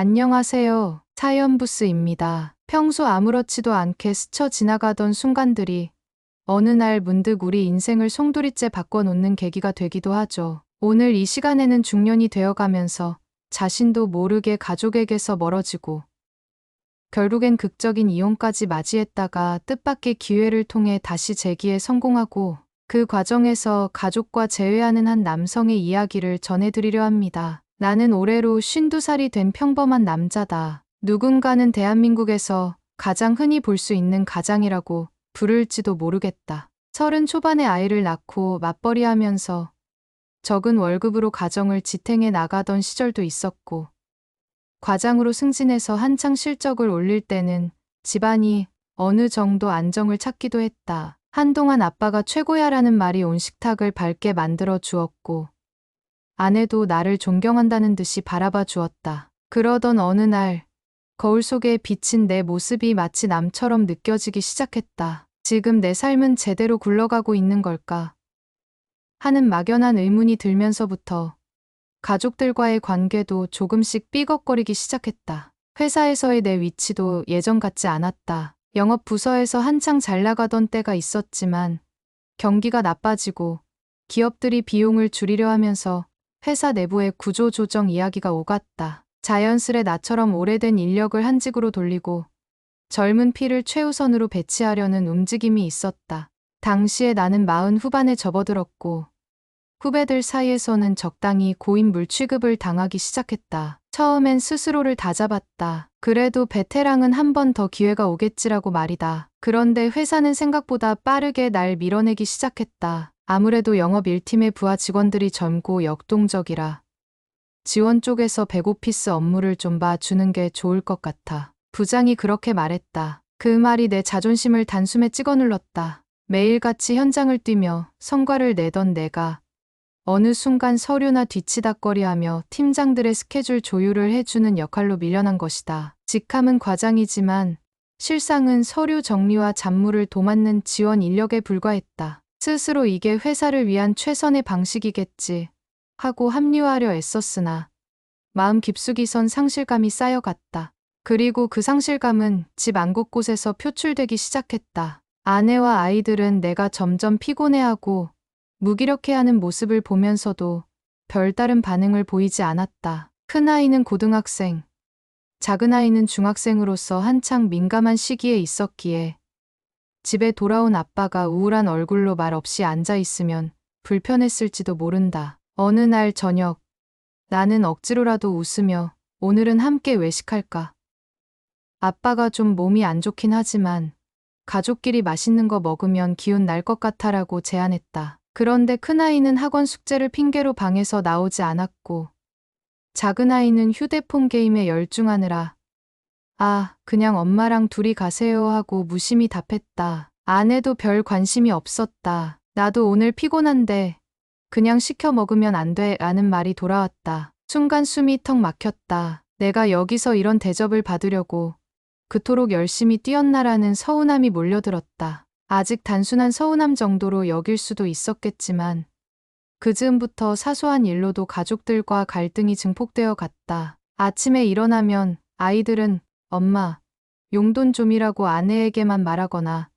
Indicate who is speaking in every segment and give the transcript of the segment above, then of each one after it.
Speaker 1: 안녕하세요. 사연부스입니다. 평소 아무렇지도 않게 스쳐 지나가던 순간들이 어느 날 문득 우리 인생을 송두리째 바꿔놓는 계기가 되기도 하죠. 오늘 이 시간에는 중년이 되어가면서 자신도 모르게 가족에게서 멀어지고 결국엔 극적인 이혼까지 맞이했다가 뜻밖의 기회를 통해 다시 재기에 성공하고 그 과정에서 가족과 재회하는 한 남성의 이야기를 전해드리려 합니다. 나는 올해로 52살이 된 평범한 남자다. 누군가는 대한민국에서 가장 흔히 볼 수 있는 가장이라고 부를지도 모르겠다. 30 초반에 아이를 낳고 맞벌이하면서 적은 월급으로 가정을 지탱해 나가던 시절도 있었고, 과장으로 승진해서 한창 실적을 올릴 때는 집안이 어느 정도 안정을 찾기도 했다. 한동안 아빠가 최고야라는 말이 온 식탁을 밝게 만들어 주었고, 아내도 나를 존경한다는 듯이 바라봐 주었다. 그러던 어느 날, 거울 속에 비친 내 모습이 마치 남처럼 느껴지기 시작했다. 지금 내 삶은 제대로 굴러가고 있는 걸까? 하는 막연한 의문이 들면서부터 가족들과의 관계도 조금씩 삐걱거리기 시작했다. 회사에서의 내 위치도 예전 같지 않았다. 영업 부서에서 한창 잘 나가던 때가 있었지만 경기가 나빠지고 기업들이 비용을 줄이려 하면서 회사 내부의 구조 조정 이야기가 오갔다. 자연스레 나처럼 오래된 인력을 한직으로 돌리고 젊은 피를 최우선으로 배치하려는 움직임이 있었다. 당시에 나는 40 후반에 접어들었고 후배들 사이에서는 적당히 고인물 취급을 당하기 시작했다. 처음엔 스스로를 다잡았다. 그래도 베테랑은 한 번 더 기회가 오겠지라고 말이다. 그런데 회사는 생각보다 빠르게 날 밀어내기 시작했다. 아무래도 영업 1팀의 부하 직원들이 젊고 역동적이라 지원 쪽에서 백오피스 업무를 좀 봐주는 게 좋을 것 같아. 부장이 그렇게 말했다. 그 말이 내 자존심을 단숨에 찍어 눌렀다. 매일같이 현장을 뛰며 성과를 내던 내가 어느 순간 서류나 뒤치다꺼리하며 팀장들의 스케줄 조율을 해주는 역할로 밀려난 것이다. 직함은 과장이지만 실상은 서류 정리와 잡무를 도맡는 지원 인력에 불과했다. 스스로 이게 회사를 위한 최선의 방식이겠지 하고 합리화하려 애썼으나 마음 깊숙이선 상실감이 쌓여갔다. 그리고 그 상실감은 집 안 곳곳에서 표출되기 시작했다. 아내와 아이들은 내가 점점 피곤해하고 무기력해하는 모습을 보면서도 별다른 반응을 보이지 않았다. 큰아이는 고등학생, 작은아이는 중학생으로서 한창 민감한 시기에 있었기에 집에 돌아온 아빠가 우울한 얼굴로 말없이 앉아있으면 불편했을지도 모른다. 어느 날 저녁, 나는 억지로라도 웃으며 오늘은 함께 외식할까? 아빠가 좀 몸이 안 좋긴 하지만 가족끼리 맛있는 거 먹으면 기운 날 것 같아라고 제안했다. 그런데 큰아이는 학원 숙제를 핑계로 방에서 나오지 않았고 작은아이는 휴대폰 게임에 열중하느라 그냥 엄마랑 둘이 가세요 하고 무심히 답했다. 아내도 별 관심이 없었다. 나도 오늘 피곤한데 그냥 시켜 먹으면 안 돼 라는 말이 돌아왔다. 순간 숨이 턱 막혔다. 내가 여기서 이런 대접을 받으려고 그토록 열심히 뛰었나라는 서운함이 몰려들었다. 아직 단순한 서운함 정도로 여길 수도 있었겠지만 그 즈음부터 사소한 일로도 가족들과 갈등이 증폭되어 갔다. 아침에 일어나면 아이들은 엄마, 용돈 좀이라고 아내에게만 말하거나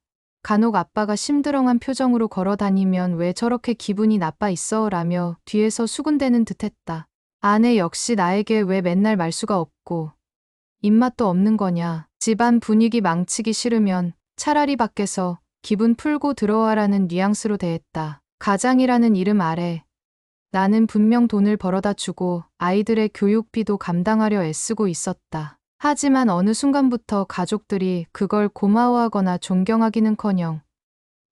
Speaker 1: 간혹 아빠가 심드렁한 표정으로 걸어 다니면 왜 저렇게 기분이 나빠 있어 라며 뒤에서 수군대는 듯했다. 아내 역시 나에게 왜 맨날 말수가 없고 입맛도 없는 거냐. 집안 분위기 망치기 싫으면 차라리 밖에서 기분 풀고 들어와라는 뉘앙스로 대했다. 가장이라는 이름 아래 나는 분명 돈을 벌어다 주고 아이들의 교육비도 감당하려 애쓰고 있었다. 하지만 어느 순간부터 가족들이 그걸 고마워하거나 존경하기는커녕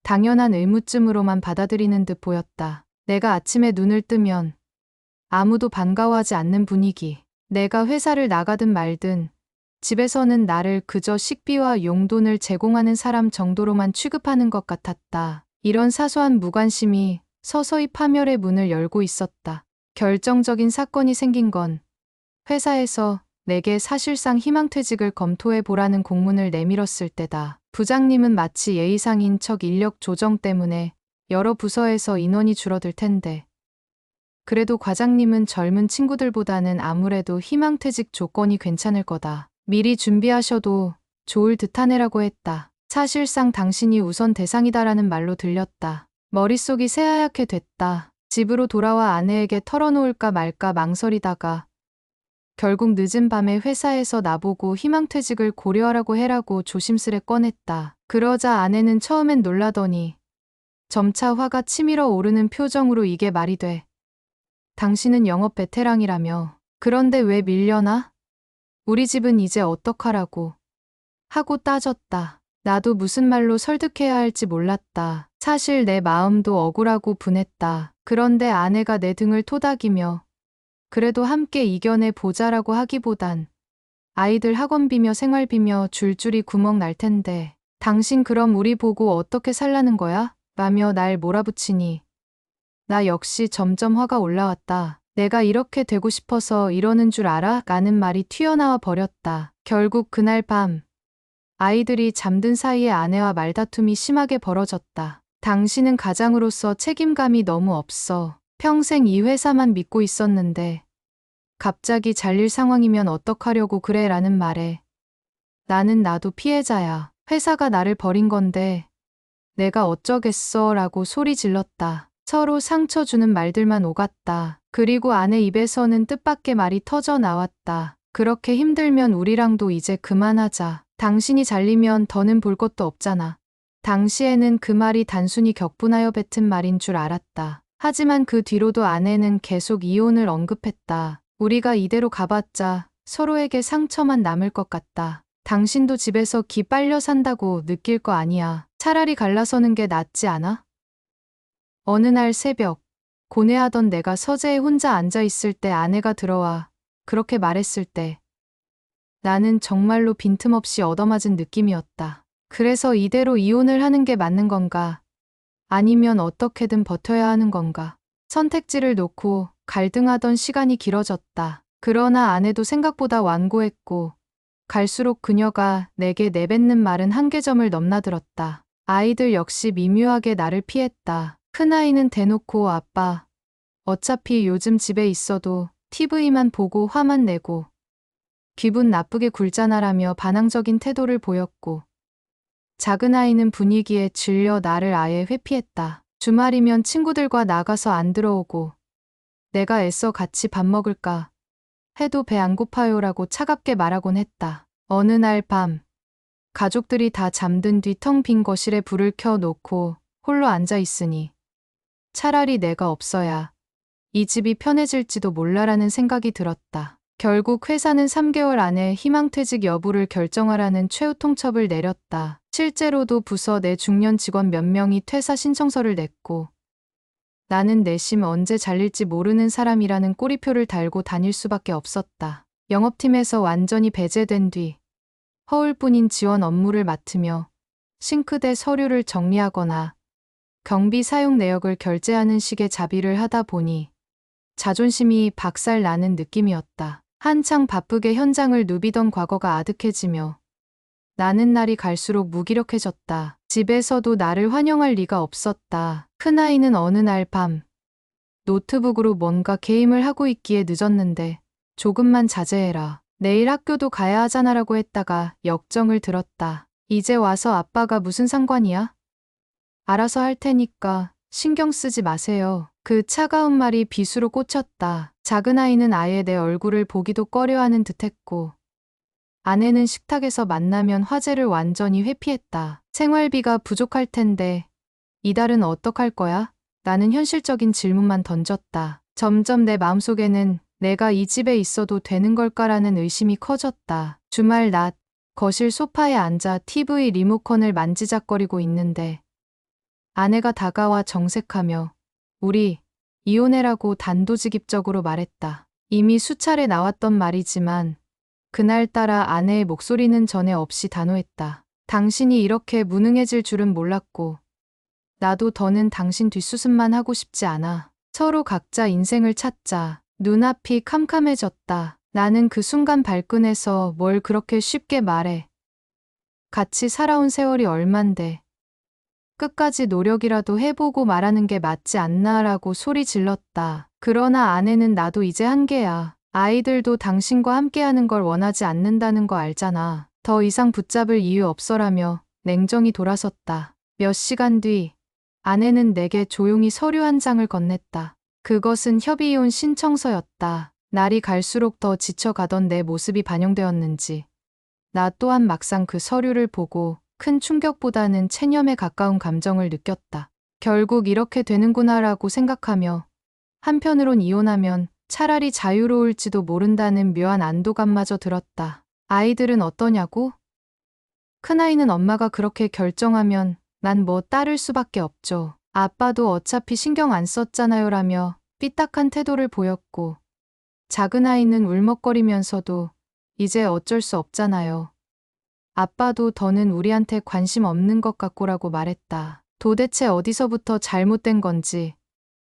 Speaker 1: 당연한 의무쯤으로만 받아들이는 듯 보였다. 내가 아침에 눈을 뜨면 아무도 반가워하지 않는 분위기. 내가 회사를 나가든 말든 집에서는 나를 그저 식비와 용돈을 제공하는 사람 정도로만 취급하는 것 같았다. 이런 사소한 무관심이 서서히 파멸의 문을 열고 있었다. 결정적인 사건이 생긴 건 회사에서 내게 사실상 희망퇴직을 검토해 보라는 공문을 내밀었을 때다. 부장님은 마치 예의상인 척 인력 조정 때문에 여러 부서에서 인원이 줄어들 텐데 그래도 과장님은 젊은 친구들보다는 아무래도 희망퇴직 조건이 괜찮을 거다. 미리 준비하셔도 좋을 듯하네라고 했다. 사실상 당신이 우선 대상이다라는 말로 들렸다. 머릿속이 새하얗게 됐다. 집으로 돌아와 아내에게 털어놓을까 말까 망설이다가 결국 늦은 밤에 회사에서 나보고 희망퇴직을 고려하라고 해라고 조심스레 꺼냈다. 그러자 아내는 처음엔 놀라더니 점차 화가 치밀어 오르는 표정으로 이게 말이 돼. 당신은 영업 베테랑이라며. 그런데 왜 밀려나? 우리 집은 이제 어떡하라고. 하고 따졌다. 나도 무슨 말로 설득해야 할지 몰랐다. 사실 내 마음도 억울하고 분했다. 그런데 아내가 내 등을 토닥이며 그래도 함께 이겨내 보자라고 하기보단 아이들 학원비며 생활비며 줄줄이 구멍 날 텐데 당신 그럼 우리 보고 어떻게 살라는 거야? 라며 날 몰아붙이니 나 역시 점점 화가 올라왔다. 내가 이렇게 되고 싶어서 이러는 줄 알아? 라는 말이 튀어나와 버렸다. 결국 그날 밤 아이들이 잠든 사이에 아내와 말다툼이 심하게 벌어졌다. 당신은 가장으로서 책임감이 너무 없어. 평생 이 회사만 믿고 있었는데 갑자기 잘릴 상황이면 어떡하려고 그래? 라는 말에 나도 피해자야. 회사가 나를 버린 건데 내가 어쩌겠어? 라고 소리 질렀다. 서로 상처 주는 말들만 오갔다. 그리고 아내 입에서는 뜻밖의 말이 터져 나왔다. 그렇게 힘들면 우리랑도 이제 그만하자. 당신이 잘리면 더는 볼 것도 없잖아. 당시에는 그 말이 단순히 격분하여 뱉은 말인 줄 알았다. 하지만 그 뒤로도 아내는 계속 이혼을 언급했다. 우리가 이대로 가봤자 서로에게 상처만 남을 것 같다. 당신도 집에서 기 빨려 산다고 느낄 거 아니야. 차라리 갈라서는 게 낫지 않아? 어느 날 새벽, 고뇌하던 내가 서재에 혼자 앉아 있을 때 아내가 들어와 그렇게 말했을 때 나는 정말로 빈틈없이 얻어맞은 느낌이었다. 그래서 이대로 이혼을 하는 게 맞는 건가? 아니면 어떻게든 버텨야 하는 건가? 선택지를 놓고 갈등하던 시간이 길어졌다. 그러나 아내도 생각보다 완고했고 갈수록 그녀가 내게 내뱉는 말은 한계점을 넘나들었다. 아이들 역시 미묘하게 나를 피했다. 큰아이는 대놓고 아빠, 어차피 요즘 집에 있어도 TV만 보고 화만 내고 기분 나쁘게 굴잖아라며 반항적인 태도를 보였고 작은아이는 분위기에 질려 나를 아예 회피했다. 주말이면 친구들과 나가서 안 들어오고 내가 애써 같이 밥 먹을까 해도 배 안 고파요라고 차갑게 말하곤 했다. 어느 날 밤 가족들이 다 잠든 뒤 텅 빈 거실에 불을 켜놓고 홀로 앉아 있으니 차라리 내가 없어야 이 집이 편해질지도 몰라라는 생각이 들었다. 결국 회사는 3개월 안에 희망퇴직 여부를 결정하라는 최후 통첩을 내렸다. 실제로도 부서 내 중년 직원 몇 명이 퇴사 신청서를 냈고 나는 내심 언제 잘릴지 모르는 사람이라는 꼬리표를 달고 다닐 수밖에 없었다. 영업팀에서 완전히 배제된 뒤 허울뿐인 지원 업무를 맡으며 싱크대 서류를 정리하거나 경비 사용 내역을 결제하는 식의 자비를 하다 보니 자존심이 박살나는 느낌이었다. 한창 바쁘게 현장을 누비던 과거가 아득해지며 나는 날이 갈수록 무기력해졌다. 집에서도 나를 환영할 리가 없었다. 큰아이는 어느 날 밤 노트북으로 뭔가 게임을 하고 있기에 늦었는데 조금만 자제해라. 내일 학교도 가야 하잖아라고 했다가 역정을 들었다. 이제 와서 아빠가 무슨 상관이야? 알아서 할 테니까 신경 쓰지 마세요. 그 차가운 말이 비수로 꽂혔다. 작은아이는 아예 내 얼굴을 보기도 꺼려하는 듯했고 아내는 식탁에서 만나면 화제를 완전히 회피했다. 생활비가 부족할 텐데 이달은 어떡할 거야? 나는 현실적인 질문만 던졌다. 점점 내 마음속에는 내가 이 집에 있어도 되는 걸까라는 의심이 커졌다. 주말 낮 거실 소파에 앉아 TV 리모컨을 만지작거리고 있는데 아내가 다가와 정색하며 우리 이혼해라고 단도직입적으로 말했다. 이미 수차례 나왔던 말이지만 그날따라 아내의 목소리는 전에 없이 단호했다. 당신이 이렇게 무능해질 줄은 몰랐고 나도 더는 당신 뒷수습만 하고 싶지 않아. 서로 각자 인생을 찾자. 눈앞이 캄캄해졌다. 나는 그 순간 발끈해서 뭘 그렇게 쉽게 말해. 같이 살아온 세월이 얼만데 끝까지 노력이라도 해보고 말하는 게 맞지 않나라고 소리 질렀다. 그러나 아내는 나도 이제 한계야. 아이들도 당신과 함께하는 걸 원하지 않는다는 거 알잖아. 더 이상 붙잡을 이유 없어라며 냉정히 돌아섰다. 몇 시간 뒤 아내는 내게 조용히 서류 한 장을 건넸다. 그것은 협의이혼 신청서였다. 날이 갈수록 더 지쳐가던 내 모습이 반영되었는지 나 또한 막상 그 서류를 보고 큰 충격보다는 체념에 가까운 감정을 느꼈다. 결국 이렇게 되는구나라고 생각하며 한편으론 이혼하면 차라리 자유로울지도 모른다는 묘한 안도감마저 들었다. 아이들은 어떠냐고? 큰아이는 엄마가 그렇게 결정하면 난 뭐 따를 수밖에 없죠. 아빠도 어차피 신경 안 썼잖아요 라며 삐딱한 태도를 보였고 작은 아이는 울먹거리면서도 이제 어쩔 수 없잖아요. 아빠도 더는 우리한테 관심 없는 것 같고라고 말했다. 도대체 어디서부터 잘못된 건지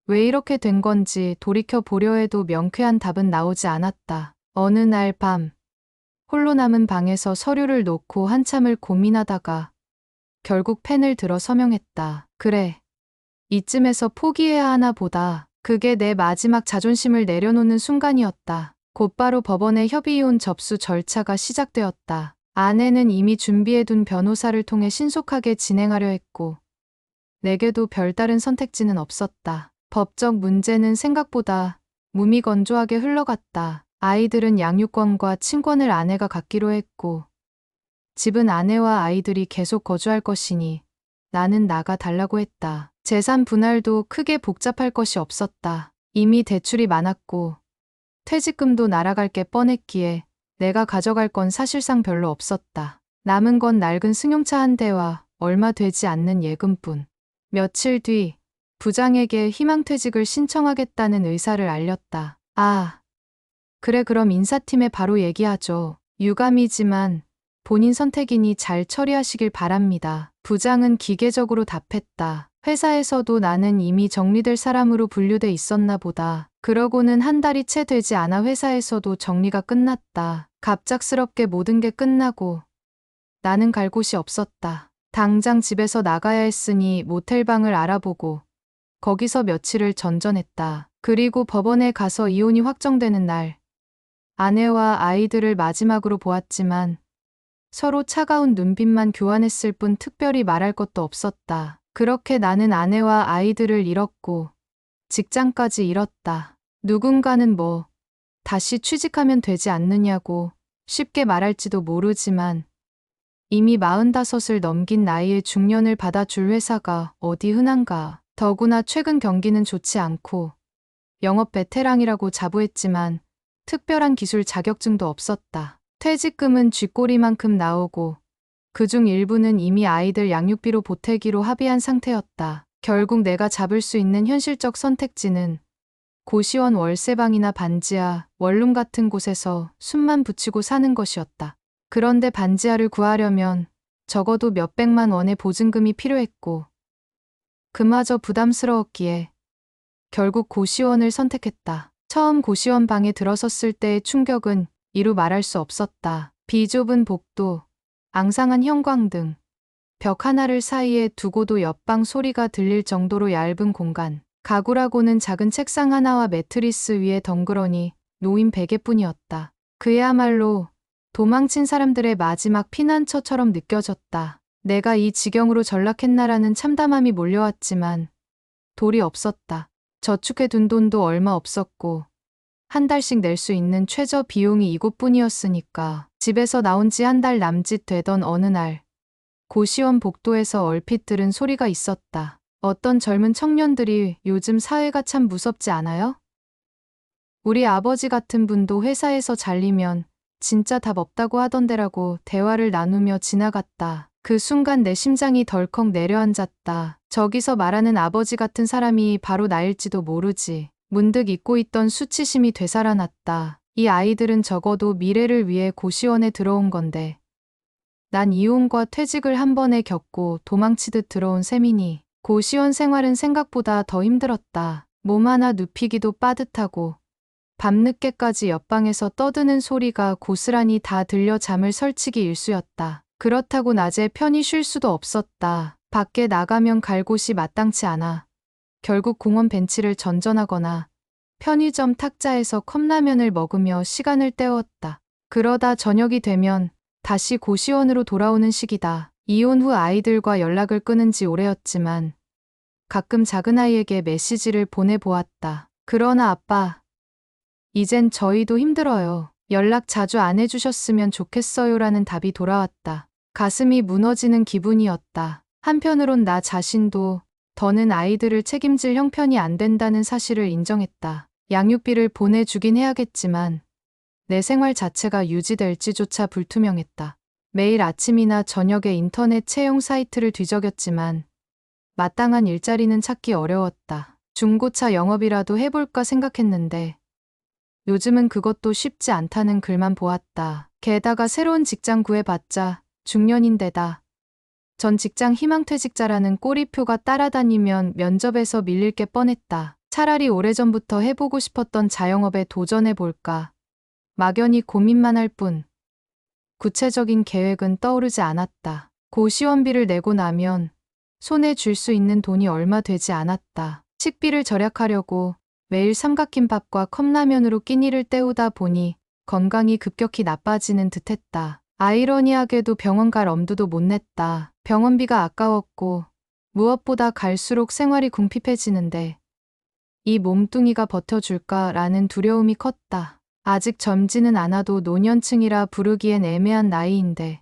Speaker 1: 왜 이렇게 된 건지 돌이켜 보려 해도 명쾌한 답은 나오지 않았다. 어느 날 밤 홀로 남은 방에서 서류를 놓고 한참을 고민하다가 결국 펜을 들어 서명했다. 그래. 이쯤에서 포기해야 하나 보다. 그게 내 마지막 자존심을 내려놓는 순간이었다. 곧바로 법원의 협의이혼 접수 절차가 시작되었다. 아내는 이미 준비해둔 변호사를 통해 신속하게 진행하려 했고 내게도 별다른 선택지는 없었다. 법적 문제는 생각보다 무미건조하게 흘러갔다. 아이들은 양육권과 친권을 아내가 갖기로 했고 집은 아내와 아이들이 계속 거주할 것이니 나는 나가 달라고 했다. 재산 분할도 크게 복잡할 것이 없었다. 이미 대출이 많았고 퇴직금도 날아갈 게 뻔했기에 내가 가져갈 건 사실상 별로 없었다. 남은 건 낡은 승용차 한 대와 얼마 되지 않는 예금뿐. 며칠 뒤 부장에게 희망퇴직을 신청하겠다는 의사를 알렸다. 아, 그래 그럼 인사팀에 바로 얘기하죠. 유감이지만 본인 선택이니 잘 처리하시길 바랍니다. 부장은 기계적으로 답했다. 회사에서도 나는 이미 정리될 사람으로 분류돼 있었나 보다. 그러고는 한 달이 채 되지 않아 회사에서도 정리가 끝났다. 갑작스럽게 모든 게 끝나고 나는 갈 곳이 없었다. 당장 집에서 나가야 했으니 모텔방을 알아보고 거기서 며칠을 전전했다. 그리고 법원에 가서 이혼이 확정되는 날 아내와 아이들을 마지막으로 보았지만 서로 차가운 눈빛만 교환했을 뿐 특별히 말할 것도 없었다. 그렇게 나는 아내와 아이들을 잃었고 직장까지 잃었다. 누군가는 뭐 다시 취직하면 되지 않느냐고 쉽게 말할지도 모르지만 이미 45을 넘긴 나이에 중년을 받아줄 회사가 어디 흔한가. 더구나 최근 경기는 좋지 않고 영업 베테랑이라고 자부했지만 특별한 기술 자격증도 없었다. 퇴직금은 쥐꼬리만큼 나오고 그중 일부는 이미 아이들 양육비로 보태기로 합의한 상태였다. 결국 내가 잡을 수 있는 현실적 선택지는 고시원 월세방이나 반지하, 원룸 같은 곳에서 숨만 붙이고 사는 것이었다. 그런데 반지하를 구하려면 적어도 몇백만 원의 보증금이 필요했고 그마저 부담스러웠기에 결국 고시원을 선택했다. 처음 고시원 방에 들어섰을 때의 충격은 이루 말할 수 없었다. 비좁은 복도, 앙상한 형광등, 벽 하나를 사이에 두고도 옆방 소리가 들릴 정도로 얇은 공간. 가구라고는 작은 책상 하나와 매트리스 위에 덩그러니 놓인 베개뿐이었다. 그야말로 도망친 사람들의 마지막 피난처처럼 느껴졌다. 내가 이 지경으로 전락했나라는 참담함이 몰려왔지만 돌이 없었다. 저축해둔 돈도 얼마 없었고 한 달씩 낼 수 있는 최저 비용이 이것뿐이었으니까 집에서 나온 지 한 달 남짓 되던 어느 날 고시원 복도에서 얼핏 들은 소리가 있었다. 어떤 젊은 청년들이 요즘 사회가 참 무섭지 않아요? 우리 아버지 같은 분도 회사에서 잘리면 진짜 답 없다고 하던데라고 대화를 나누며 지나갔다. 그 순간 내 심장이 덜컥 내려앉았다. 저기서 말하는 아버지 같은 사람이 바로 나일지도 모르지. 문득 잊고 있던 수치심이 되살아났다. 이 아이들은 적어도 미래를 위해 고시원에 들어온 건데 난 이혼과 퇴직을 한 번에 겪고 도망치듯 들어온 셈이니 고시원 생활은 생각보다 더 힘들었다. 몸 하나 눕히기도 빠듯하고 밤늦게까지 옆방에서 떠드는 소리가 고스란히 다 들려 잠을 설치기 일쑤였다. 그렇다고 낮에 편히 쉴 수도 없었다. 밖에 나가면 갈 곳이 마땅치 않아 결국 공원 벤치를 전전하거나 편의점 탁자에서 컵라면을 먹으며 시간을 때웠다. 그러다 저녁이 되면 다시 고시원으로 돌아오는 시기다. 이혼 후 아이들과 연락을 끊은 지 오래였지만 가끔 작은아이에게 메시지를 보내보았다. 그러나 아빠, 이젠 저희도 힘들어요. 연락 자주 안 해주셨으면 좋겠어요라는 답이 돌아왔다. 가슴이 무너지는 기분이었다. 한편으론 나 자신도 더는 아이들을 책임질 형편이 안 된다는 사실을 인정했다. 양육비를 보내주긴 해야겠지만 내 생활 자체가 유지될지조차 불투명했다. 매일 아침이나 저녁에 인터넷 채용 사이트를 뒤적였지만 마땅한 일자리는 찾기 어려웠다. 중고차 영업이라도 해볼까 생각했는데 요즘은 그것도 쉽지 않다는 글만 보았다. 게다가 새로운 직장 구해봤자 중년인데다 전 직장 희망퇴직자라는 꼬리표가 따라다니면 면접에서 밀릴 게 뻔했다. 차라리 오래전부터 해보고 싶었던 자영업에 도전해볼까. 막연히 고민만 할 뿐 구체적인 계획은 떠오르지 않았다. 고시원비를 내고 나면 손에 쥘 수 있는 돈이 얼마 되지 않았다. 식비를 절약하려고 매일 삼각김밥과 컵라면으로 끼니를 때우다 보니 건강이 급격히 나빠지는 듯했다. 아이러니하게도 병원 갈 엄두도 못 냈다. 병원비가 아까웠고 무엇보다 갈수록 생활이 궁핍해지는데 이 몸뚱이가 버텨줄까라는 두려움이 컸다. 아직 젊지는 않아도 노년층이라 부르기엔 애매한 나이인데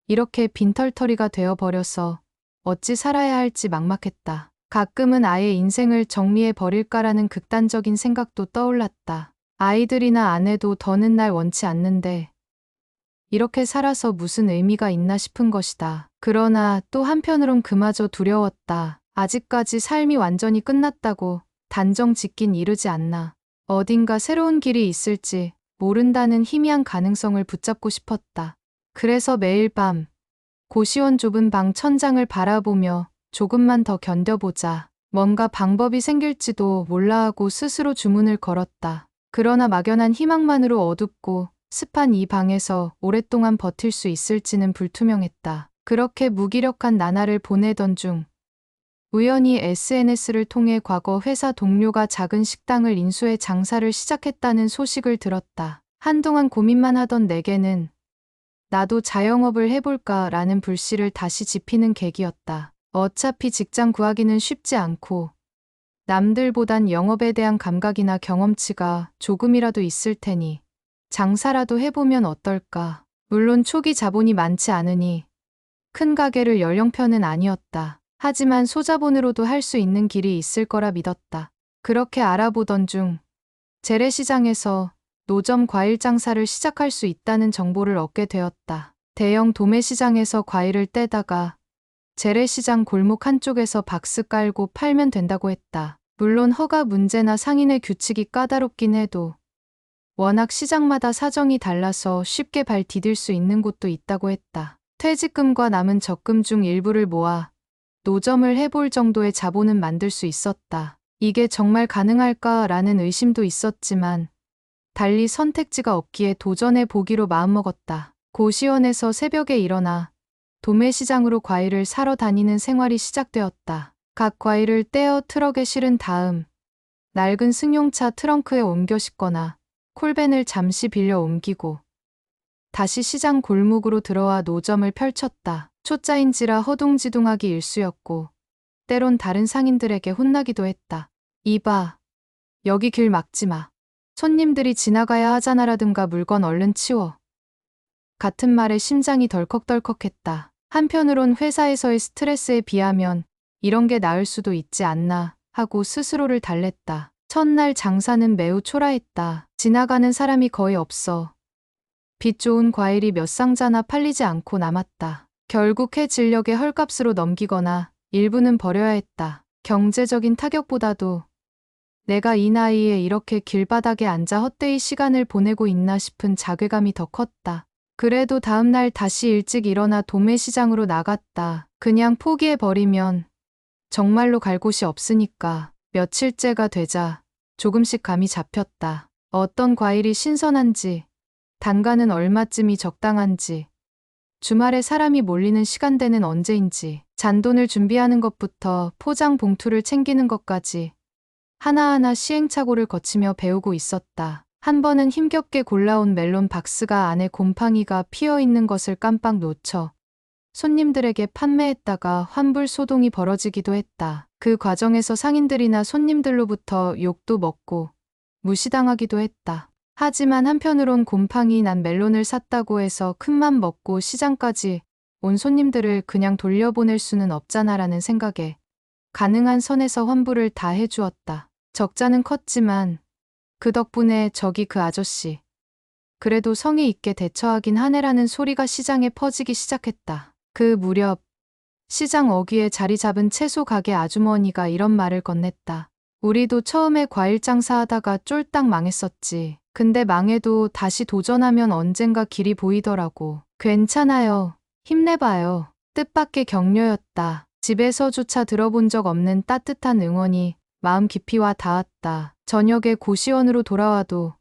Speaker 1: 이렇게 빈털터리가 되어버려서 어찌 살아야 할지 막막했다. 가끔은 아예 인생을 정리해 버릴까라는 극단적인 생각도 떠올랐다. 아이들이나 아내도 더는 날 원치 않는데 이렇게 살아서 무슨 의미가 있나 싶은 것이다. 그러나 또 한편으론 그마저 두려웠다. 아직까지 삶이 완전히 끝났다고 단정 짓긴 이르지 않나. 어딘가 새로운 길이 있을지 모른다는 희미한 가능성을 붙잡고 싶었다. 그래서 매일 밤 고시원 좁은 방 천장을 바라보며 조금만 더 견뎌보자. 뭔가 방법이 생길지도 몰라 하고 스스로 주문을 걸었다. 그러나 막연한 희망만으로 어둡고 습한 이 방에서 오랫동안 버틸 수 있을지는 불투명했다. 그렇게 무기력한 나날을 보내던 중 우연히 SNS를 통해 과거 회사 동료가 작은 식당을 인수해 장사를 시작했다는 소식을 들었다. 한동안 고민만 하던 내게는 나도 자영업을 해볼까라는 불씨를 다시 지피는 계기였다. 어차피 직장 구하기는 쉽지 않고 남들보단 영업에 대한 감각이나 경험치가 조금이라도 있을 테니 장사라도 해보면 어떨까. 물론 초기 자본이 많지 않으니 큰 가게를 열 형편은 아니었다. 하지만 소자본으로도 할 수 있는 길이 있을 거라 믿었다. 그렇게 알아보던 중 재래시장에서 노점 과일 장사를 시작할 수 있다는 정보를 얻게 되었다. 대형 도매시장에서 과일을 떼다가 재래시장 골목 한쪽에서 박스 깔고 팔면 된다고 했다. 물론 허가 문제나 상인의 규칙이 까다롭긴 해도 워낙 시장마다 사정이 달라서 쉽게 발 디딜 수 있는 곳도 있다고 했다. 퇴직금과 남은 적금 중 일부를 모아 노점을 해볼 정도의 자본은 만들 수 있었다. 이게 정말 가능할까라는 의심도 있었지만 달리 선택지가 없기에 도전해 보기로 마음먹었다. 고시원에서 새벽에 일어나 도매시장으로 과일을 사러 다니는 생활이 시작되었다. 각 과일을 떼어 트럭에 실은 다음 낡은 승용차 트렁크에 옮겨 싣거나 콜밴을 잠시 빌려 옮기고 다시 시장 골목으로 들어와 노점을 펼쳤다. 초짜인지라 허둥지둥하기 일쑤였고 때론 다른 상인들에게 혼나기도 했다. 이봐, 여기 길 막지 마. 손님들이 지나가야 하잖아라든가 물건 얼른 치워. 같은 말에 심장이 덜컥덜컥했다. 한편으론 회사에서의 스트레스에 비하면 이런 게 나을 수도 있지 않나 하고 스스로를 달랬다. 첫날 장사는 매우 초라했다. 지나가는 사람이 거의 없어. 빛 좋은 과일이 몇 상자나 팔리지 않고 남았다. 결국 해 진력의 헐값으로 넘기거나 일부는 버려야 했다. 경제적인 타격보다도 내가 이 나이에 이렇게 길바닥에 앉아 헛되이 시간을 보내고 있나 싶은 자괴감이 더 컸다. 그래도 다음 날 다시 일찍 일어나 도매시장으로 나갔다. 그냥 포기해버리면 정말로 갈 곳이 없으니까. 며칠째가 되자 조금씩 감이 잡혔다. 어떤 과일이 신선한지, 단가는 얼마쯤이 적당한지, 주말에 사람이 몰리는 시간대는 언제인지, 잔돈을 준비하는 것부터 포장 봉투를 챙기는 것까지 하나하나 시행착오를 거치며 배우고 있었다. 한 번은 힘겹게 골라온 멜론 박스가 안에 곰팡이가 피어 있는 것을 깜빡 놓쳐 손님들에게 판매했다가 환불 소동이 벌어지기도 했다. 그 과정에서 상인들이나 손님들로부터 욕도 먹고 무시당하기도 했다. 하지만 한편으론 곰팡이 난 멜론을 샀다고 해서 큰맘 먹고 시장까지 온 손님들을 그냥 돌려보낼 수는 없잖아라는 생각에 가능한 선에서 환불을 다 해주었다. 적자는 컸지만 그 덕분에 저기 그 아저씨 그래도 성의 있게 대처하긴 하네라는 소리가 시장에 퍼지기 시작했다. 그 무렵 시장 어귀에 자리 잡은 채소 가게 아주머니가 이런 말을 건넸다. 우리도 처음에 과일 장사하다가 쫄딱 망했었지. 근데 망해도 다시 도전하면 언젠가 길이 보이더라고. 괜찮아요. 힘내봐요. 뜻밖의 격려였다. 집에서조차 들어본 적 없는 따뜻한 응원이 마음 깊이 와 닿았다. 저녁에 고시원으로 돌아와도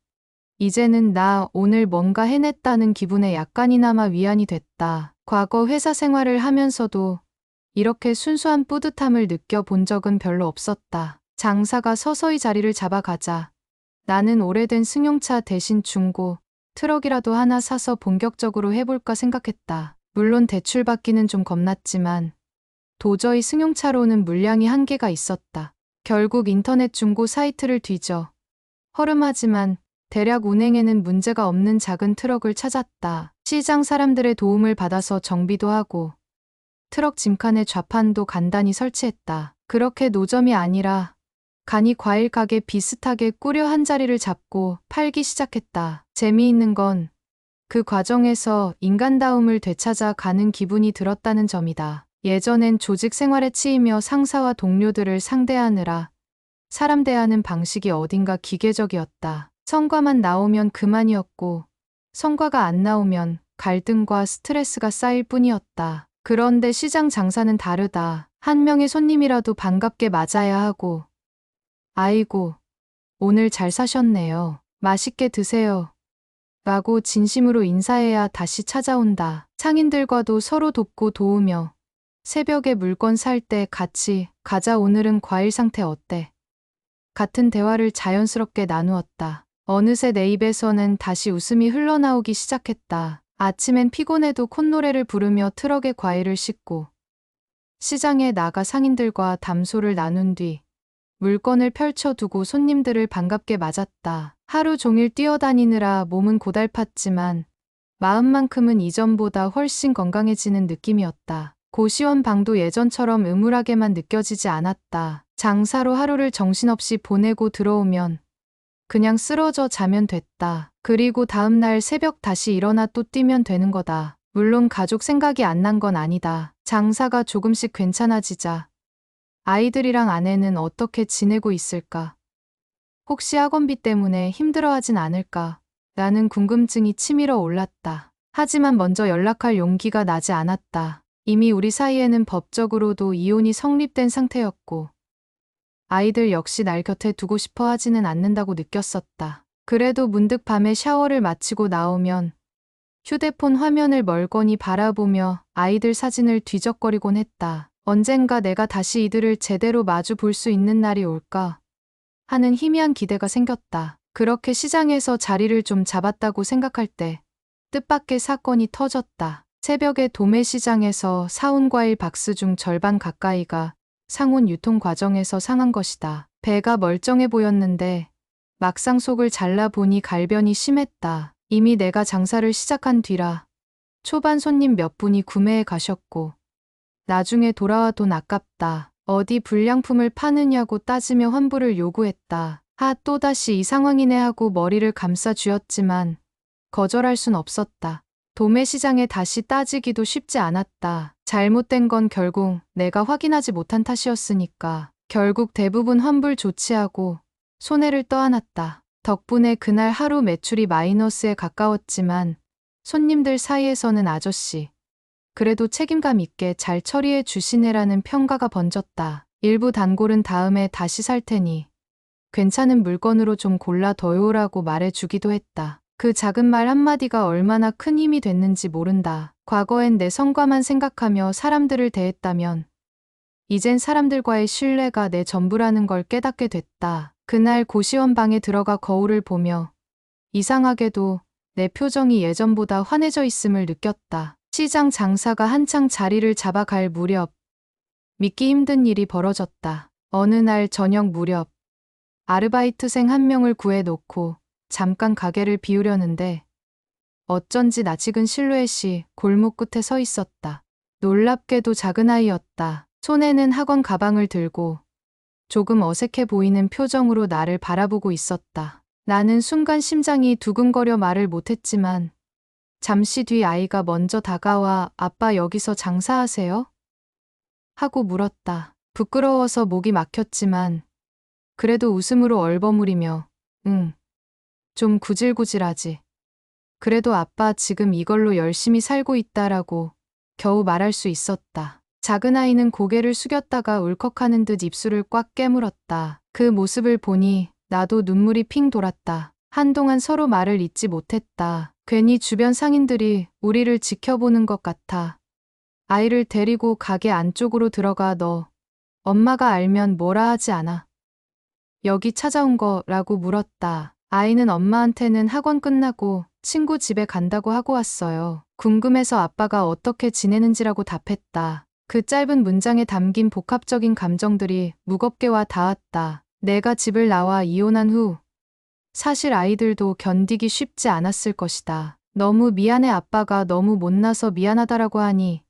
Speaker 1: 이제는 나 오늘 뭔가 해냈다는 기분에 약간이나마 위안이 됐다. 과거 회사 생활을 하면서도 이렇게 순수한 뿌듯함을 느껴본 적은 별로 없었다. 장사가 서서히 자리를 잡아가자 나는 오래된 승용차 대신 중고 트럭이라도 하나 사서 본격적으로 해볼까 생각했다. 물론 대출받기는 좀 겁났지만 도저히 승용차로는 물량이 한계가 있었다. 결국 인터넷 중고 사이트를 뒤져 허름하지만 대략 운행에는 문제가 없는 작은 트럭을 찾았다. 시장 사람들의 도움을 받아서 정비도 하고 트럭 짐칸에 좌판도 간단히 설치했다. 그렇게 노점이 아니라 간이 과일 가게 비슷하게 꾸려 한 자리를 잡고 팔기 시작했다. 재미있는 건 그 과정에서 인간다움을 되찾아 가는 기분이 들었다는 점이다. 예전엔 조직 생활에 치이며 상사와 동료들을 상대하느라 사람 대하는 방식이 어딘가 기계적이었다. 성과만 나오면 그만이었고 성과가 안 나오면 갈등과 스트레스가 쌓일 뿐이었다. 그런데 시장 장사는 다르다. 한 명의 손님이라도 반갑게 맞아야 하고 아이고, 오늘 잘 사셨네요. 맛있게 드세요. 라고 진심으로 인사해야 다시 찾아온다. 상인들과도 서로 돕고 도우며 새벽에 물건 살 때 같이 가자 오늘은 과일 상태 어때? 같은 대화를 자연스럽게 나누었다. 어느새 내 입에서는 다시 웃음이 흘러나오기 시작했다. 아침엔 피곤해도 콧노래를 부르며 트럭에 과일을 싣고 시장에 나가 상인들과 담소를 나눈 뒤 물건을 펼쳐두고 손님들을 반갑게 맞았다. 하루 종일 뛰어다니느라 몸은 고달팠지만 마음만큼은 이전보다 훨씬 건강해지는 느낌이었다. 고시원 방도 예전처럼 음울하게만 느껴지지 않았다. 장사로 하루를 정신없이 보내고 들어오면 그냥 쓰러져 자면 됐다. 그리고 다음날 새벽 다시 일어나 또 뛰면 되는 거다. 물론 가족 생각이 안 난 건 아니다. 장사가 조금씩 괜찮아지자 아이들이랑 아내는 어떻게 지내고 있을까? 혹시 학원비 때문에 힘들어하진 않을까? 라는 궁금증이 치밀어 올랐다. 하지만 먼저 연락할 용기가 나지 않았다. 이미 우리 사이에는 법적으로도 이혼이 성립된 상태였고 아이들 역시 날 곁에 두고 싶어 하지는 않는다고 느꼈었다. 그래도 문득 밤에 샤워를 마치고 나오면 휴대폰 화면을 멀거니 바라보며 아이들 사진을 뒤적거리곤 했다. 언젠가 내가 다시 이들을 제대로 마주 볼 수 있는 날이 올까 하는 희미한 기대가 생겼다. 그렇게 시장에서 자리를 좀 잡았다고 생각할 때 뜻밖의 사건이 터졌다. 새벽에 도매시장에서 사온 과일 박스 중 절반 가까이가 상온 유통 과정에서 상한 것이다. 배가 멀쩡해 보였는데 막상 속을 잘라보니 갈변이 심했다. 이미 내가 장사를 시작한 뒤라 초반 손님 몇 분이 구매해 가셨고 나중에 돌아와 돈 아깝다. 어디 불량품을 파느냐고 따지며 환불을 요구했다. 또다시 이 상황이네 하고 머리를 감싸 쥐었지만 거절할 순 없었다. 도매시장에 다시 따지기도 쉽지 않았다. 잘못된 건 결국 내가 확인하지 못한 탓이었으니까. 결국 대부분 환불 조치하고 손해를 떠안았다. 덕분에 그날 하루 매출이 마이너스에 가까웠지만 손님들 사이에서는 아저씨, 그래도 책임감 있게 잘 처리해 주시네라는 평가가 번졌다. 일부 단골은 다음에 다시 살 테니 괜찮은 물건으로 좀 골라 둬요라고 말해주기도 했다. 그 작은 말 한마디가 얼마나 큰 힘이 됐는지 모른다. 과거엔 내 성과만 생각하며 사람들을 대했다면 이젠 사람들과의 신뢰가 내 전부라는 걸 깨닫게 됐다. 그날 고시원 방에 들어가 거울을 보며 이상하게도 내 표정이 예전보다 환해져 있음을 느꼈다. 시장 장사가 한창 자리를 잡아갈 무렵 믿기 힘든 일이 벌어졌다. 어느 날 저녁 무렵 아르바이트생 한 명을 구해놓고 잠깐 가게를 비우려는데 어쩐지 낯익은 실루엣이 골목 끝에 서 있었다. 놀랍게도 작은 아이였다. 손에는 학원 가방을 들고 조금 어색해 보이는 표정으로 나를 바라보고 있었다. 나는 순간 심장이 두근거려 말을 못했지만 잠시 뒤 아이가 먼저 다가와 아빠 여기서 장사하세요? 하고 물었다. 부끄러워서 목이 막혔지만 그래도 웃음으로 얼버무리며 응, 좀 구질구질하지. 그래도 아빠 지금 이걸로 열심히 살고 있다라고 겨우 말할 수 있었다. 작은 아이는 고개를 숙였다가 울컥하는 듯 입술을 꽉 깨물었다. 그 모습을 보니 나도 눈물이 핑 돌았다. 한동안 서로 말을 잇지 못했다. 괜히 주변 상인들이 우리를 지켜보는 것 같아. 아이를 데리고 가게 안쪽으로 들어가 너 엄마가 알면 뭐라 하지 않아? 여기 찾아온 거라고 물었다. 아이는 엄마한테는 학원 끝나고 친구 집에 간다고 하고 왔어요. 궁금해서 아빠가 어떻게 지내는지라고 답했다. 그 짧은 문장에 담긴 복합적인 감정들이 무겁게 와 닿았다. 내가 집을 나와 이혼한 후 사실 아이들도 견디기 쉽지 않았을 것이다. 너무 미안해 아빠가 너무 못나서 미안하다라고 하니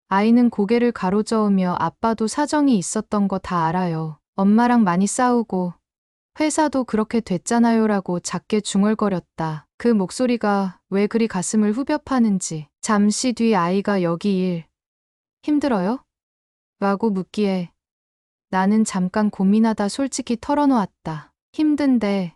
Speaker 1: 아이는 고개를 가로저으며 아빠도 사정이 있었던 거 다 알아요. 엄마랑 많이 싸우고 회사도 그렇게 됐잖아요 라고 작게 중얼거렸다. 그 목소리가 왜 그리 가슴을 후벼 파는지. 잠시 뒤 아이가 여기 일 힘들어요? 라고 묻기에 나는 잠깐 고민하다 솔직히 털어놓았다. 힘든데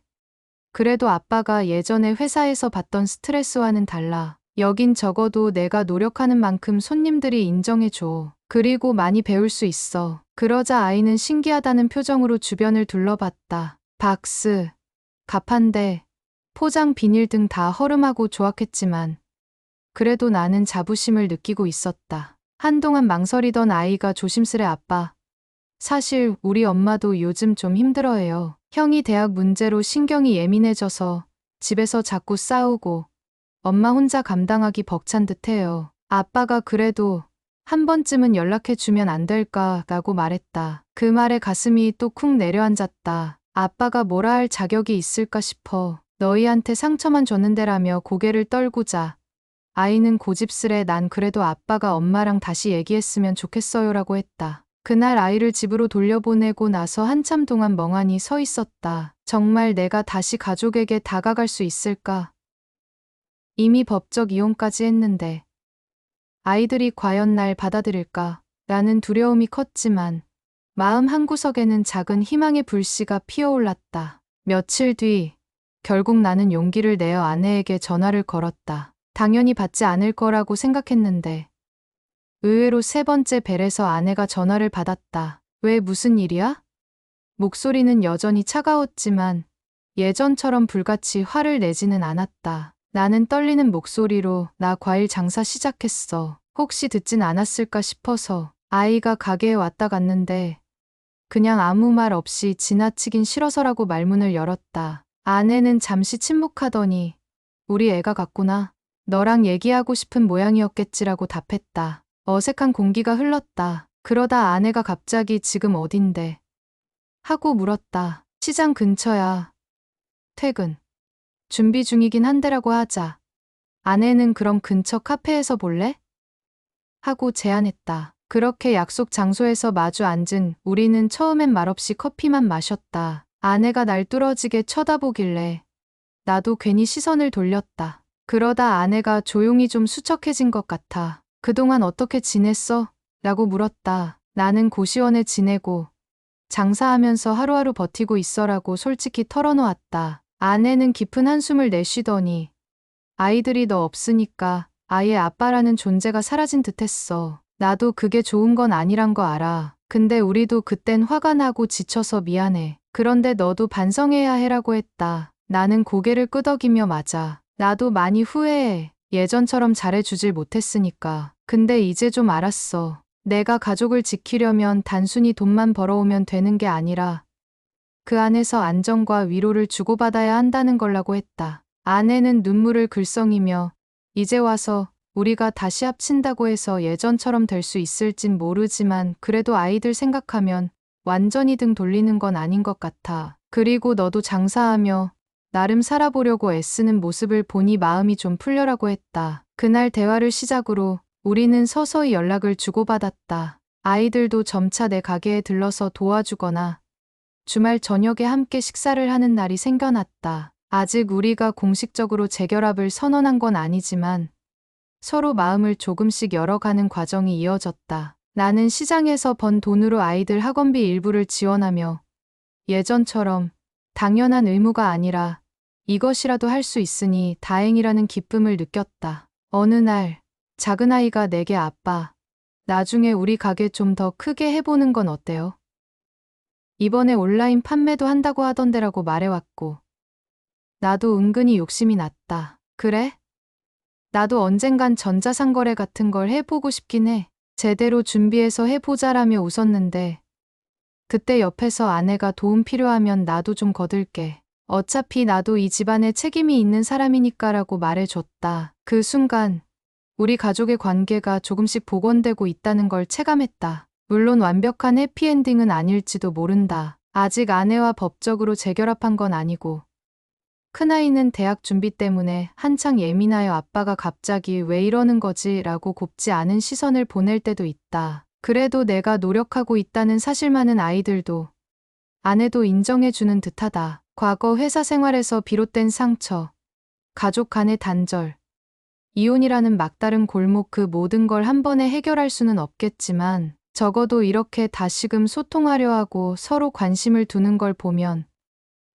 Speaker 1: 그래도 아빠가 예전에 회사에서 받던 스트레스와는 달라. 여긴 적어도 내가 노력하는 만큼 손님들이 인정해줘. 그리고 많이 배울 수 있어. 그러자 아이는 신기하다는 표정으로 주변을 둘러봤다. 박스, 가판대, 포장 비닐 등 다 허름하고 조악했지만 그래도 나는 자부심을 느끼고 있었다. 한동안 망설이던 아이가 조심스레 아빠, 사실 우리 엄마도 요즘 좀 힘들어해요. 형이 대학 문제로 신경이 예민해져서 집에서 자꾸 싸우고 엄마 혼자 감당하기 벅찬 듯해요. 아빠가 그래도 한 번쯤은 연락해주면 안 될까라고 말했다. 그 말에 가슴이 또 쿵 내려앉았다. 아빠가 뭐라 할 자격이 있을까 싶어. 너희한테 상처만 줬는데라며 고개를 떨구자 아이는 고집스레 난 그래도 아빠가 엄마랑 다시 얘기했으면 좋겠어요라고 했다. 그날 아이를 집으로 돌려보내고 나서 한참 동안 멍하니 서 있었다. 정말 내가 다시 가족에게 다가갈 수 있을까? 이미 법적 이혼까지 했는데 아이들이 과연 날 받아들일까? 라는 두려움이 컸지만 마음 한구석에는 작은 희망의 불씨가 피어올랐다. 며칠 뒤 결국 나는 용기를 내어 아내에게 전화를 걸었다. 당연히 받지 않을 거라고 생각했는데 의외로 세 번째 벨에서 아내가 전화를 받았다. 왜 무슨 일이야? 목소리는 여전히 차가웠지만 예전처럼 불같이 화를 내지는 않았다. 나는 떨리는 목소리로 나 과일 장사 시작했어. 혹시 듣진 않았을까 싶어서. 아이가 가게에 왔다 갔는데 그냥 아무 말 없이 지나치긴 싫어서라고 말문을 열었다. 아내는 잠시 침묵하더니 우리 애가 갔구나. 너랑 얘기하고 싶은 모양이었겠지라고 답했다. 어색한 공기가 흘렀다. 그러다 아내가 갑자기 지금 어딘데? 하고 물었다. 시장 근처야. 퇴근. 준비 중이긴 한데라고 하자. 아내는 그럼 근처 카페에서 볼래? 하고 제안했다. 그렇게 약속 장소에서 마주 앉은 우리는 처음엔 말없이 커피만 마셨다. 아내가 날 뚫어지게 쳐다보길래 나도 괜히 시선을 돌렸다. 그러다 아내가 조용히 좀 수척해진 것 같아. 그동안 어떻게 지냈어? 라고 물었다. 나는 고시원에 지내고 장사하면서 하루하루 버티고 있어라고 솔직히 털어놓았다. 아내는 깊은 한숨을 내쉬더니 아이들이 너 없으니까 아예 아빠라는 존재가 사라진 듯했어. 나도 그게 좋은 건 아니란 거 알아. 근데 우리도 그땐 화가 나고 지쳐서 미안해. 그런데 너도 반성해야 해라고 했다. 나는 고개를 끄덕이며 맞아. 나도 많이 후회해. 예전처럼 잘해주질 못했으니까. 근데 이제 좀 알았어. 내가 가족을 지키려면 단순히 돈만 벌어오면 되는 게 아니라 그 안에서 안정과 위로를 주고받아야 한다는 걸라고 했다. 아내는 눈물을 글썽이며 이제 와서 우리가 다시 합친다고 해서 예전처럼 될 수 있을진 모르지만 그래도 아이들 생각하면 완전히 등 돌리는 건 아닌 것 같아. 그리고 너도 장사하며 나름 살아보려고 애쓰는 모습을 보니 마음이 좀 풀려라고 했다. 그날 대화를 시작으로 우리는 서서히 연락을 주고받았다. 아이들도 점차 내 가게에 들러서 도와주거나 주말 저녁에 함께 식사를 하는 날이 생겨났다. 아직 우리가 공식적으로 재결합을 선언한 건 아니지만 서로 마음을 조금씩 열어가는 과정이 이어졌다. 나는 시장에서 번 돈으로 아이들 학원비 일부를 지원하며 예전처럼 당연한 의무가 아니라 이것이라도 할 수 있으니 다행이라는 기쁨을 느꼈다. 어느 날 작은 아이가 내게 아빠, 나중에 우리 가게 좀 더 크게 해보는 건 어때요? 이번에 온라인 판매도 한다고 하던데라고 말해왔고 나도 은근히 욕심이 났다. 그래? 나도 언젠간 전자상거래 같은 걸 해보고 싶긴 해. 제대로 준비해서 해보자라며 웃었는데 그때 옆에서 아내가 도움 필요하면 나도 좀 거들게. 어차피 나도 이 집안에 책임이 있는 사람이니까라고 말해줬다. 그 순간 우리 가족의 관계가 조금씩 복원되고 있다는 걸 체감했다. 물론 완벽한 해피엔딩은 아닐지도 모른다. 아직 아내와 법적으로 재결합한 건 아니고 큰아이는 대학 준비 때문에 한창 예민하여 아빠가 갑자기 왜 이러는 거지 라고 곱지 않은 시선을 보낼 때도 있다. 그래도 내가 노력하고 있다는 사실만은 아이들도 아내도 인정해주는 듯하다. 과거 회사 생활에서 비롯된 상처, 가족 간의 단절, 이혼이라는 막다른 골목 그 모든 걸 한 번에 해결할 수는 없겠지만 적어도 이렇게 다시금 소통하려 하고 서로 관심을 두는 걸 보면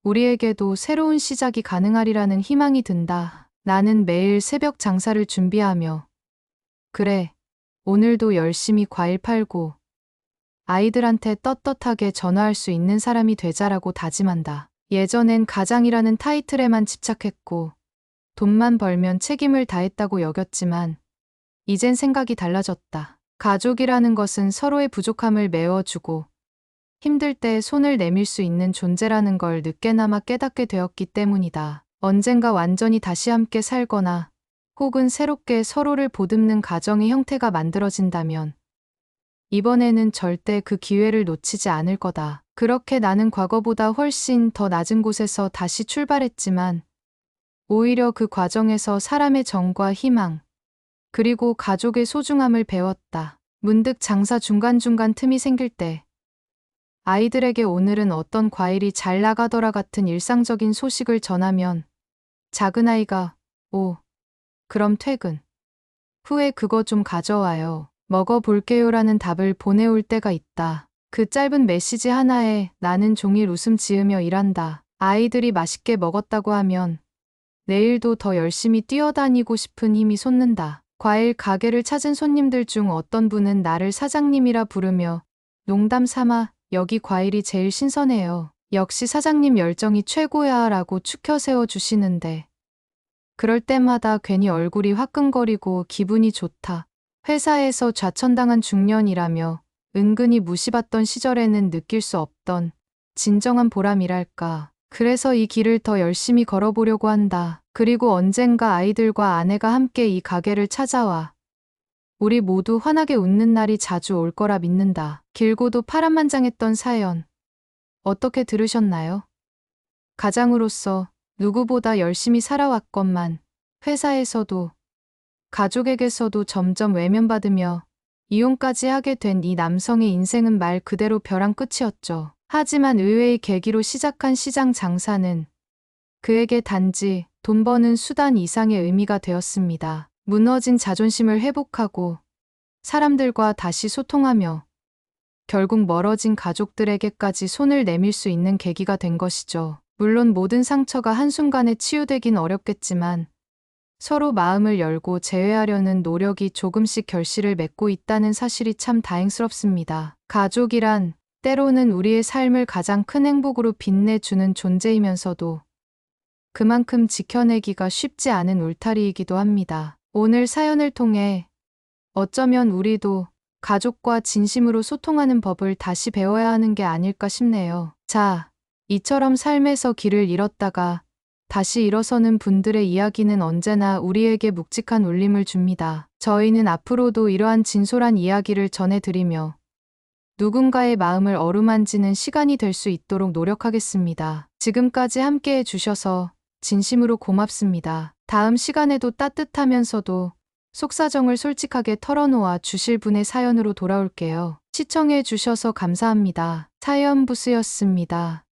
Speaker 1: 우리에게도 새로운 시작이 가능하리라는 희망이 든다. 나는 매일 새벽 장사를 준비하며 그래, 오늘도 열심히 과일 팔고 아이들한테 떳떳하게 전화할 수 있는 사람이 되자라고 다짐한다. 예전엔 가장이라는 타이틀에만 집착했고 돈만 벌면 책임을 다했다고 여겼지만 이젠 생각이 달라졌다. 가족이라는 것은 서로의 부족함을 메워주고 힘들 때 손을 내밀 수 있는 존재라는 걸 늦게나마 깨닫게 되었기 때문이다. 언젠가 완전히 다시 함께 살거나 혹은 새롭게 서로를 보듬는 가정의 형태가 만들어진다면 이번에는 절대 그 기회를 놓치지 않을 거다. 그렇게 나는 과거보다 훨씬 더 낮은 곳에서 다시 출발했지만 오히려 그 과정에서 사람의 정과 희망, 그리고 가족의 소중함을 배웠다. 문득 장사 중간중간 틈이 생길 때 아이들에게 오늘은 어떤 과일이 잘 나가더라 같은 일상적인 소식을 전하면 작은 아이가 오, 그럼 퇴근 후에 그거 좀 가져와요. 먹어볼게요라는 답을 보내올 때가 있다. 그 짧은 메시지 하나에 나는 종일 웃음 지으며 일한다. 아이들이 맛있게 먹었다고 하면 내일도 더 열심히 뛰어다니고 싶은 힘이 솟는다. 과일 가게를 찾은 손님들 중 어떤 분은 나를 사장님이라 부르며 농담 삼아 여기 과일이 제일 신선해요. 역시 사장님 열정이 최고야 라고 추켜 세워주시는데 그럴 때마다 괜히 얼굴이 화끈거리고 기분이 좋다. 회사에서 좌천당한 중년이라며 은근히 무시받던 시절에는 느낄 수 없던 진정한 보람이랄까. 그래서 이 길을 더 열심히 걸어보려고 한다. 그리고 언젠가 아이들과 아내가 함께 이 가게를 찾아와 우리 모두 환하게 웃는 날이 자주 올 거라 믿는다. 길고도 파란만장했던 사연 어떻게 들으셨나요? 가장으로서 누구보다 열심히 살아왔건만 회사에서도 가족에게서도 점점 외면받으며 이혼까지 하게 된 이 남성의 인생은 말 그대로 벼랑 끝이었죠. 하지만 의외의 계기로 시작한 시장 장사는 그에게 단지 돈 버는 수단 이상의 의미가 되었습니다. 무너진 자존심을 회복하고 사람들과 다시 소통하며 결국 멀어진 가족들에게까지 손을 내밀 수 있는 계기가 된 것이죠. 물론 모든 상처가 한순간에 치유되긴 어렵겠지만 서로 마음을 열고 재회하려는 노력이 조금씩 결실을 맺고 있다는 사실이 참 다행스럽습니다. 가족이란 때로는 우리의 삶을 가장 큰 행복으로 빛내주는 존재이면서도 그만큼 지켜내기가 쉽지 않은 울타리이기도 합니다. 오늘 사연을 통해 어쩌면 우리도 가족과 진심으로 소통하는 법을 다시 배워야 하는 게 아닐까 싶네요. 자, 이처럼 삶에서 길을 잃었다가 다시 일어서는 분들의 이야기는 언제나 우리에게 묵직한 울림을 줍니다. 저희는 앞으로도 이러한 진솔한 이야기를 전해드리며 누군가의 마음을 어루만지는 시간이 될 수 있도록 노력하겠습니다. 지금까지 함께 해주셔서 진심으로 고맙습니다. 다음 시간에도 따뜻하면서도 속사정을 솔직하게 털어놓아 주실 분의 사연으로 돌아올게요. 시청해 주셔서 감사합니다. 사연부스였습니다.